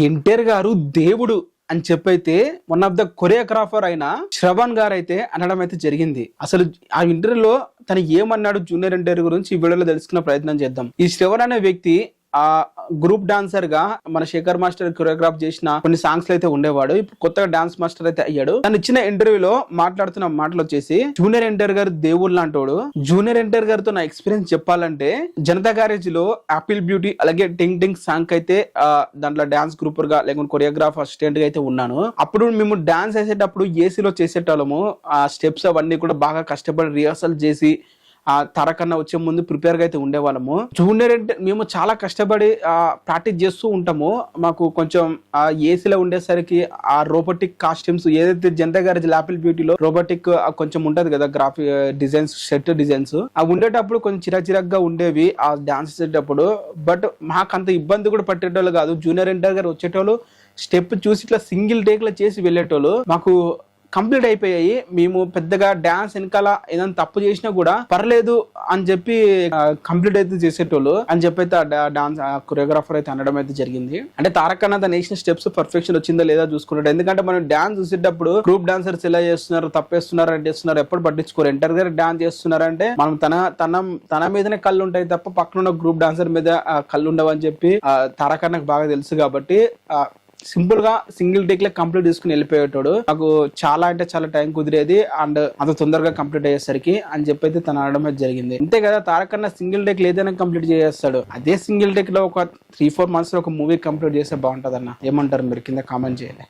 ఎన్టీఆర్ గారు దేవుడు అని చెప్పైతే వన్ ఆఫ్ ద కొరియోగ్రాఫర్ అయిన శ్రవణ్ గారు అయితే అనడం అయితే జరిగింది. అసలు ఆ ఇంటర్వ్యూలో తను ఏమన్నాడు జూనియర్ ఎన్టీఆర్ గురించి ఈ వీడియోలో తెలుసుకునే ప్రయత్నం చేద్దాం. ఈ శ్రవణ్ అనే వ్యక్తి ఆ గ్రూప్ డాన్సర్ గా మన శేఖర్ మాస్టర్ కొరియోగ్రాఫ్ చేసిన కొన్ని సాంగ్స్ అయితే ఉండేవాడు. ఇప్పుడు కొత్తగా డాన్స్ మాస్టర్ అయితే అయ్యాడు. తను ఇచ్చిన ఇంటర్వ్యూలో మాట్లాడుతున్న మాటలు వచ్చేసి జూనియర్ ఎన్టీఆర్ గారు దేవుడు లాంటోడు. జూనియర్ ఎన్టీఆర్ గారితో నా ఎక్స్పీరియన్స్ చెప్పాలంటే జనతా గ్యారేజ్ లో ఆపిల్ బ్యూటీ అలాగే టింగ్ టింగ్ సాంగ్ అయితే దాంట్లో డాన్స్ గ్రూపర్ గా లేకుంటే కొరియోగ్రాఫ్ అసిస్టెంట్ గా అయితే ఉన్నాను. అప్పుడు మేము డాన్స్ వేసేటప్పుడు ఏసీలో చేసేటోళ్ళము. ఆ స్టెప్స్ అవన్నీ కూడా బాగా కష్టపడి రిహర్సల్ చేసి ఆ తరకన్నా వచ్చే ముందు ప్రిపేర్ గా అయితే ఉండేవాళ్ళము. జూనియర్ అంటే మేము చాలా కష్టపడి ప్రాక్టీస్ చేస్తూ ఉంటాము. మాకు కొంచెం ఆ ఏసీలో ఉండేసరికి ఆ రోబోటిక్ కాస్ట్యూమ్స్ ఏదైతే జనతా గ్యారేజ్ ఆపిల్ బ్యూటీలో రోబోటిక్ కొంచెం ఉంటది కదా, గ్రాఫిక్ డిజైన్స్, షర్ట్ డిజైన్స్ అవి ఉండేటప్పుడు కొంచెం చిరాచిరాగ్గా ఉండేవి ఆ డాన్స్ చేసేటప్పుడు. బట్ మాకు అంత ఇబ్బంది కూడా పట్టేటోళ్ళు కాదు. జూనియర్ ఎన్టీఆర్ గారు వచ్చేటోళ్ళు స్టెప్ చూసి ఇట్లా సింగిల్ టేక్ లో చేసి వెళ్ళేటోళ్ళు. మాకు కంప్లీట్ అయిపోయాయి. మేము పెద్దగా డాన్స్ వెనకాల ఏదైనా తప్పు చేసినా కూడా పర్లేదు అని చెప్పి కంప్లీట్ అయితే చేసేటోళ్ళు అని చెప్పి అయితే డాన్స్ కొరియోగ్రాఫర్ అయితే అనడం అయితే జరిగింది. అంటే తారక్ అన్న తన వేసిన స్టెప్స్ పర్ఫెక్షన్ వచ్చిందా లేదా చూసుకుంటాడు. ఎందుకంటే మనం డాన్స్ చూసేటప్పుడు గ్రూప్ డాన్సర్స్ ఎలా చేస్తున్నారు, తప్పేస్తున్నారు అంటే చేస్తున్నారు ఎప్పుడు పట్టించుకోరు. ఎంటర్ గారు డాన్స్ చేస్తున్నారంటే మనం తన మీదనే కళ్ళు ఉంటాయి తప్ప పక్కన ఉన్న గ్రూప్ డాన్సర్ మీద కళ్ళు ఉండవు అని చెప్పి తారక్ అన్నకు బాగా తెలుసు. కాబట్టి సింపుల్ గా సింగిల్ టేక్ లో కంప్లీట్ చేసుకుని వెళ్ళిపోయేటోడు. నాకు చాలా అంటే చాలా టైం కుదిరేది అండ్ అంత తొందరగా కంప్లీట్ అయ్యేసరికి అని చెప్పి అయితే తను అనడం జరిగింది. అంతే కదా, తారక్ అన్న సింగిల్ టేక్ ఏదైనా కంప్లీట్ చేసేస్తాడు. అదే సింగిల్ టేక్ లో ఒక 3-4 months లో ఒక మూవీ కంప్లీట్ చేస్తే బాగుంటది అన్న. ఏమంటారు మీరు? కింద కామెంట్ చేయాలి.